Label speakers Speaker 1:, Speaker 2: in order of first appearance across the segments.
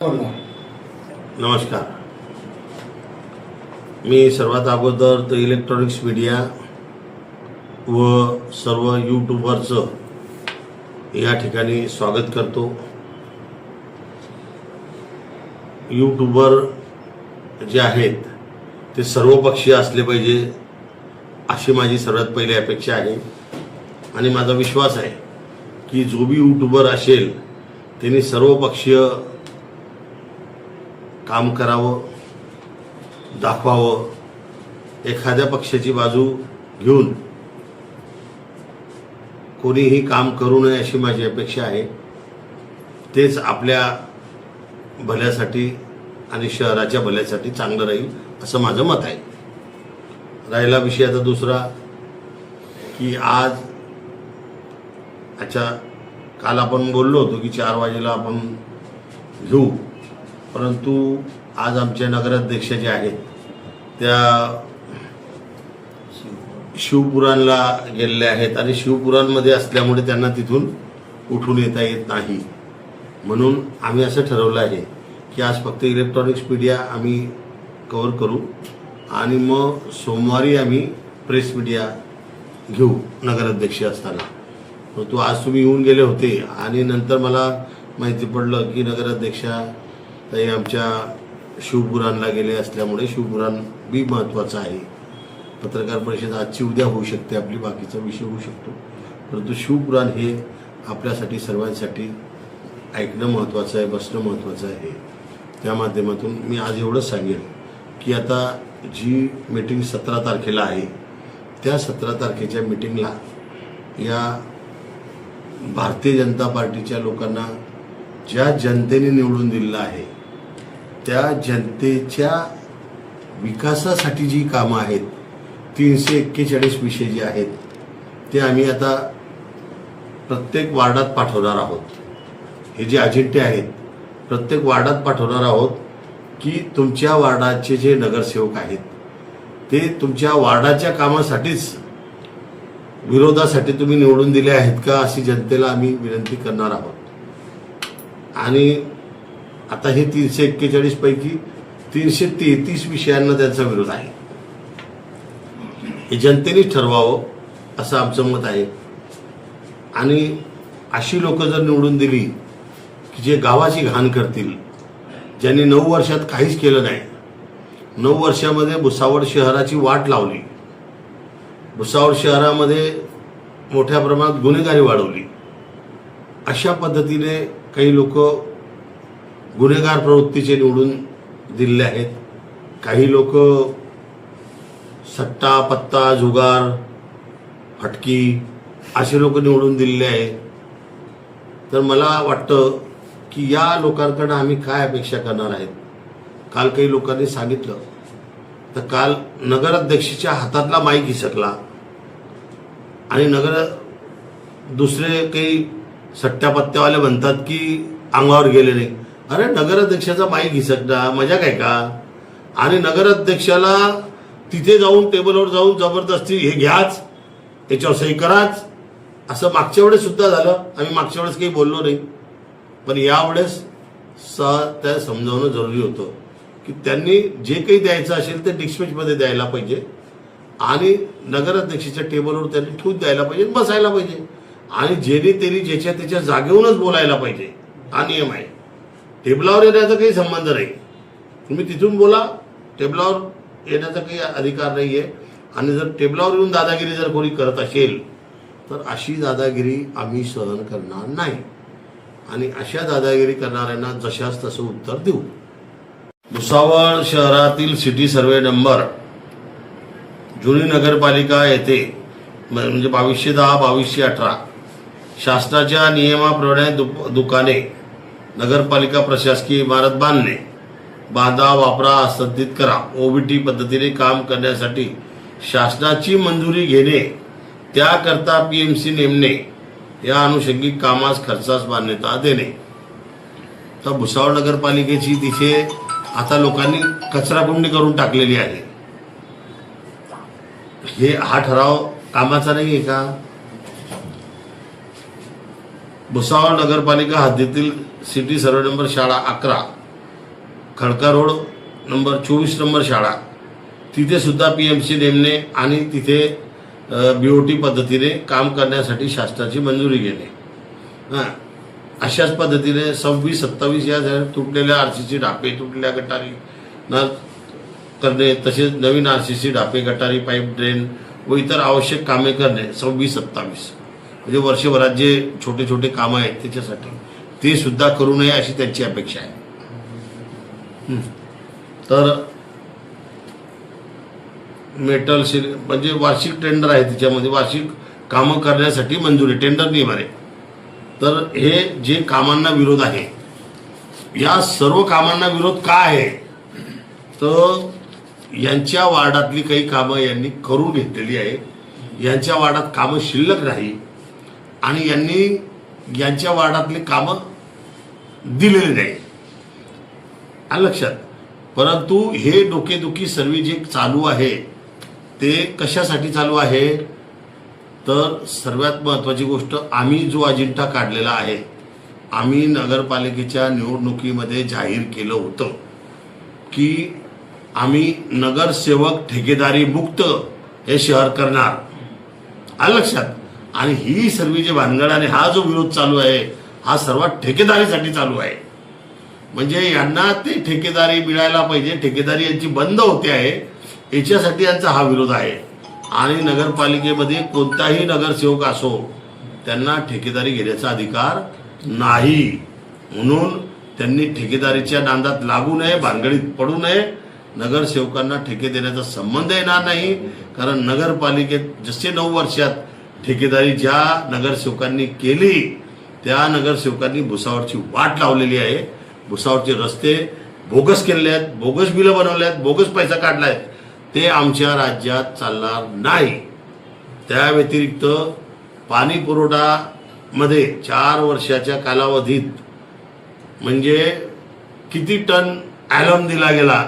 Speaker 1: नमस्कार. मी सर्वात अगोदर तर इलेक्ट्रॉनिक्स मीडिया व सर्व यूट्यूबरचं या ठिकाणी स्वागत करतो. यूट्यूबर जे आहेत ते सर्वपक्षीय असले पाहिजे अशी माझी सर्वात पहिली अपेक्षा आहे आणि माझा विश्वास आहे की जो भी यूट्यूबर असेल त्यांनी सर्वपक्षीय काम करावं, दाखवावं. एखाद्या पक्षाची बाजू घेऊन कोणीही काम करू नये अशी माझी अपेक्षा आहे. तेच आपल्या भल्यासाठी आणि शहराच्या भल्यासाठी चांगलं राहील असं माझं मत आहे. राहिला विषय आता दुसरा की काल आपण बोललो होतो की 4 वाजेला आपण घेऊ, परंतु आज आमच्या नगराध्यक्ष जे आहेत त्या शिवपुराणला गेलेले आहेत आणि शिवपुराणमध्ये असल्यामुळे त्यांना तिथून उठून येता येत नाही. म्हणून आम्ही असं ठरवलं आहे की आज फक्त इलेक्ट्रॉनिक्स मीडिया आम्ही कव्हर करू आणि मग सोमवारी आम्ही प्रेस मीडिया घेऊ नगराध्यक्ष असताना. तो आज तुम्ही येऊन गेले होते आणि नंतर मला माहिती पडलं की नगराध्यक्षा ताई आमच्या शिवपुराणला गेले असल्यामुळे शिवपुराण बी महत्त्वाचं आहे. पत्रकार परिषद आजची उद्या होऊ शकते, आपली बाकीचा विषय होऊ शकतो, परंतु शिवपुराण हे आपल्यासाठी सर्वांसाठी ऐकणं महत्त्वाचं आहे, बसणं महत्त्वाचं आहे. त्या माध्यमातून मी आज एवढंच सांगेन की आता जी मीटिंग 17 तारखेला आहे त्या 17 तारखेच्या मीटिंगला या भारतीय जनता पार्टीच्या लोकांना ज्या जनतेने निवडून दिलेलं आहे त्या जनतेच्या विकासासाठी जी कामं आहेत 341 विषय जे आहेत ते आम्ही आता प्रत्येक वार्डात पाठवणार आहोत. हे जे अजेंडे आहेत प्रत्येक वार्डात पाठवणार आहोत की तुमच्या वार्डाचे जे नगरसेवक आहेत ते तुमच्या वार्डाच्या कामासाठीच विरोधासाठी तुम्ही निवडून दिले आहेत का अशी जनतेला आम्ही विनंती करणार आहोत. आणि आता हे 341 पैकी 333 विषयांना त्यांचा विरोध आहे. हे जनतेनेच ठरवावं असं आमचं मत आहे. आणि अशी लोक जर निवडून दिली की जे गावाची घाण करतील, ज्यांनी 9 वर्षात काहीच केलं नाही, 9 वर्षामध्ये भुसावळ शहराची वाट लावली, भुसावळ शहरामध्ये मोठ्या प्रमाणात गुन्हेगारी वाढवली, अशा पद्धतीने काही लोक गुन्हेगार प्रवृत्तीचे निवडून दिलेले आहेत. काही लोक सट्टा पत्ता जुगार फटकी असे लोक निवडून दिलेले आहेत. तर मला वाटतं की या लोकांकडनं आम्ही काय अपेक्षा करणार आहेत. काल काही लोकांनी सांगितलं तर काल नगराध्यक्षाच्या हातातला माईक हिसकला आणि दुसरे काही सट्ट्या पत्त्यावाले म्हणतात की अंगावर गेले नाही. अरे नगराध्यक्षाचा माईक हिसकणं मजा काय का? आणि नगराध्यक्षाला तिथे जाऊन टेबलवर जाऊन जबरदस्ती हे घ्याच याच्यावर सही कराच असं मागच्या वेळेस सुद्धा झालं. आम्ही मागच्या वेळेस काही बोललो नाही, पण यावेळेस त्या समजावणं जरुरी होतं की त्यांनी जे काही द्यायचं असेल ते डिस्पॅचमध्ये द्यायला पाहिजे आणि नगराध्यक्षाच्या टेबलवर त्यांनी ठेवून द्यायला पाहिजे, बसायला पाहिजे आणि जेणे त्यांनी ज्याच्या त्याच्या जागेवरूनच बोलायला पाहिजे. हा नियम आहे. टेबलावर येण्याचा काही संबंध नाही. तुम्ही तिथून बोला, टेबलावर येण्याचा काही अधिकार नाही आहे. आणि जर टेबलावर येऊन दादागिरी जर कोणी करत असेल तर अशी दादागिरी आम्ही सहन करणार नाही आणि अशा दादागिरी करणाऱ्यांना जशास तसं उत्तर देऊ. भुसावळ शहरातील सिटी सर्वे नंबर जुनी नगरपालिका येथे म्हणजे 2210-2218 शासनाच्या नियमाप्रमाणे दुकाने नगरपालिका प्रशासकीय इमारत बांधा वापरा हस्तांतरित करा ओबीटी पद्धतीने काम करण्यासाठी शासनाची मंजुरी घेणे, त्याकरता पीएमसी नेमणे, या अनुषंगिक कामास खर्चास मान्यता देणे. तर भुसावळ नगरपालिकेची तिथे आता लोकांनी कचराकुंडी करून टाकलेली आहे. हा ठराव कामाचा नाही आहे का? भुसावळ नगरपालिका हद्दीतील सिटी सर्वे नंबर शाळा 11 खडका रोड नंबर 24 नंबर शाळा, तिथे सुद्धा PMC नेमणे आणि तिथे BOT पद्धतीने काम करण्यासाठी शासनाची मंजुरी घेणे. अशाच पद्धतीने 26, 27 या तुटलेल्या RCC डापे, तुटलेल्या गटारी न करणे, तसेच नवीन RCC डापे, गटारी, पाईप, ड्रेन व इतर आवश्यक कामे करणे 26, 27 म्हणजे वर्षभरात जे छोटे छोटे कामं आहेत त्याच्यासाठी ते सुद्धा करू नये अशी त्यांची अपेक्षा आहे. तर मेटल म्हणजे वार्षिक टेंडर आहे, त्याच्यामध्ये वार्षिक कामं करण्यासाठी मंजुरी, टेंडर नाही भरे. तर हे जे कामांना विरोध आहे, या सर्व कामांना विरोध का आहे, तर यांच्या वार्डातली काही कामं यांनी करून घेतलेली आहे. यांच्या वार्डात कामं शिल्लक नाही आणि यांनी यांच्या वार्डातली कामं दिलेली नाही, आलं लक्षात. परंतु हे डोकेदुखी सर्व जे चालू आहे ते कशासाठी चालू आहे, तर सर्वात महत्त्वाची गोष्ट, आम्ही जो अजेंडा काढलेला आहे, आम्ही नगरपालिकेच्या निवडणुकीमध्ये जाहीर केलं होतं की आम्ही नगरसेवक ठेकेदारी मुक्त हे शहर करणार, आलं लक्षात. आणि ही सर्व जे भानगड आणि हा जो विरोध चालू आहे हा सर्वात ठेकेदारीसाठी चालू आहे. म्हणजे यांना ते ठेकेदारी मिळायला पाहिजे, ठेकेदारी यांची बंद होते आहे, याच्यासाठी यांचा हा विरोध आहे. आणि नगरपालिकेमध्ये कोणताही नगरसेवक असो त्यांना ठेकेदारी घेण्याचा अधिकार नाही. म्हणून त्यांनी ठेकेदारीच्या नांदात लागू नये, भानगडीत पडू नये. नगरसेवकांना ठेके देण्याचा संबंध येणार नाही, कारण नगरपालिकेत जसे 9 वर्षात ठेकेदारी ज्या नगरसेवकांनी केली त्या नगरसेवकांनी भुसावळची वाट लावलेली आहे. भुसावळचे रस्ते बोगस केलेले आहेत, बोगस बिलं बनवले आहेत, बोगस पैसा काढला आहे, ते आमच्या राज्यात चालणार नाही. त्या व्यतिरिक्त पाणी पुरवठामध्ये 4 वर्षाच्या कालावधीत म्हणजे किती टन ॲलम दिला गेला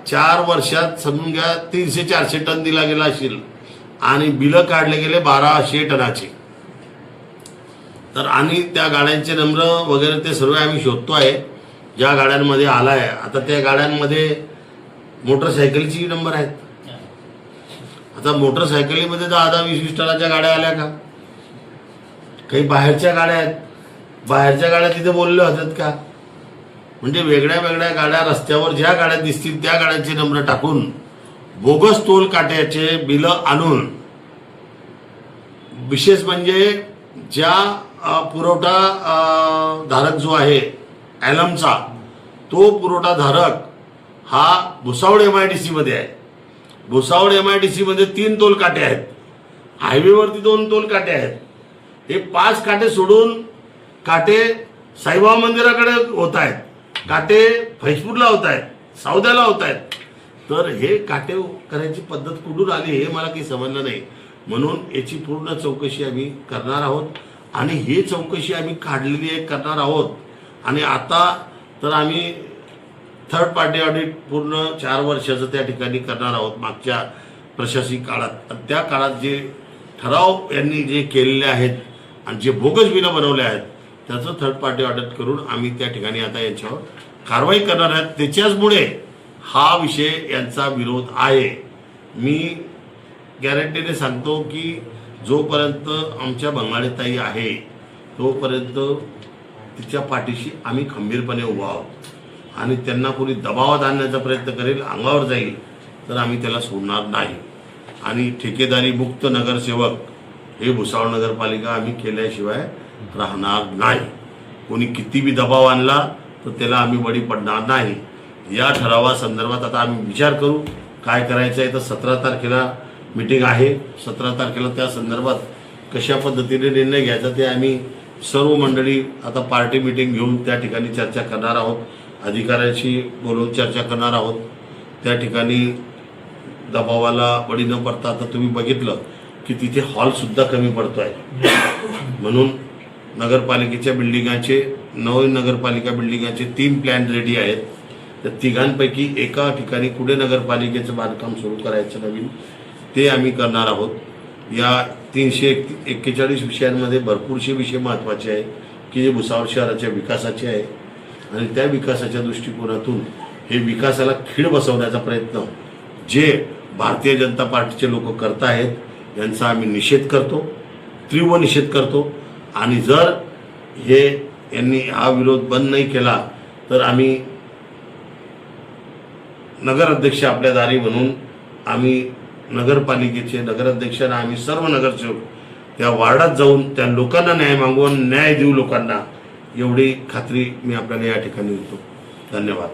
Speaker 1: 4 वर्षात समजून घ्या 300-400 टन दिला गेला असेल आणि बिलं काढले गेले 1200 टनाचे. तर आणि त्या गाड्यांचे नंबर वगैरे ते सर्व आम्ही शोधतो आहे ज्या गाड्यांमध्ये आला आहे. आता त्या गाड्यांमध्ये मोटरसायकलची नंबर आहेत. आता मोटरसायकलीमध्ये 10-20 टनाच्या गाड्या आल्या का? काही बाहेरच्या गाड्या आहेत, बाहेरच्या गाड्या तिथे बोलल्या होत्यात का? म्हणजे वेगळ्या वेगळ्या गाड्या रस्त्यावर ज्या गाड्या दिसतील त्या गाड्यांचे नंबर टाकून बोगस टोल काट्याचे बिलं आणून, विशेष म्हणजे ज्या पुरवठा धारक जो आहे ॲलमचा, तो पुरवठाधारक हा भुसावळ MIDC मध्ये आहे. भुसावळ MIDC मध्ये 3 टोल काटे आहेत, हायवेवरती 2 टोल काटे आहेत. हे 5 काटे सोडून काटे साईबाबा मंदिराकडे होत आहेत, काटे फैजपूरला होत आहेत, सावद्याला होत आहेत. तर हे काटे करायची पद्धत कुठून आली हे मला काही समजलं नाही. म्हणून याची पूर्ण चौकशी आम्ही करणार आहोत आणि ही चौकशी आम्ही काढलेली आहे, करणार आहोत. आणि आता तर आम्ही थर्ड पार्टी ऑडिट पूर्ण 4 वर्षाचं त्या ठिकाणी करणार आहोत मागच्या प्रशासकीय काळात. त्या काळात जे ठराव यांनी जे केलेले आहेत आणि जे बोगस बिलं बनवले आहेत त्याचं थर्ड पार्टी ऑडिट करून आम्ही त्या ठिकाणी आता यांच्यावर कारवाई करणार आहेत. त्याच्याचमुळे हा विषय यांचा विरोध आहे. मी गॅरंटीने सांगतो की जोपर्यंत आमच्या बंगाळीताई आहे तोपर्यंत तिच्या पाठीशी आम्ही खंबीरपणे उभा आहोत आणि त्यांना कोणी दबावात आणण्याचा प्रयत्न करेल, अंगावर जाईल तर आम्ही त्याला सोडणार नाही. आणि ठेकेदारी मुक्त नगरसेवक हे भुसावळ नगरपालिका आम्ही केल्याशिवाय राहणार नाही. कोणी किती बी दबाव आणला तर त्याला आम्ही बळी पडणार नाही. या ठरावासंदर्भात आता आम्ही विचार करू काय करायचं आहे. तर 17 तारखेला मीटिंग आहे, 17 तारखेला त्या संदर्भात कशा पद्धतीने निर्णय घ्यायचा ते आम्ही सर्व मंडळी आता पार्टी मीटिंग घेऊन त्या ठिकाणी चर्चा करणार आहोत. अधिकाऱ्यांशी बोलून चर्चा करणार आहोत. त्या ठिकाणी दबावाला बळी न पडता आता तुम्ही बघितलं की तिथे हॉलसुद्धा कमी पडतो आहे. म्हणून नगरपालिकेच्या बिल्डिंगाचे, नवीन नगरपालिका बिल्डिंगाचे 3 प्लॅन रेडी आहेत. त्या तिघांपैकी एका ठिकाणी कुठे नगरपालिकेचं बांधकाम सुरू करायचं नवीन ते आम्ही करणार आहोत. या 341 विषयांमध्ये भरपूरसे विषय महत्त्वाचे आहे की जे भुसावळ शहराच्या विकासाचे आहे. आणि त्या विकासाच्या दृष्टिकोनातून हे विकासाला खीळ बसवण्याचा प्रयत्न जे भारतीय जनता पार्टीचे लोक करत आहेत यांचा आम्ही निषेध करतो, तीव्र निषेध करतो. आणि जर यांनी हा विरोध बंद नाही केला तर आम्ही नगराध्यक्ष आपल्या दारी म्हणून आम्ही नगरपालिकेचे नगराध्यक्षांना आम्ही सर्व नगरसेवक त्या वार्डात जाऊन त्या लोकांना न्याय मागवून न्याय देऊ लोकांना, एवढी खात्री मी आपल्याला या ठिकाणी देतो. धन्यवाद.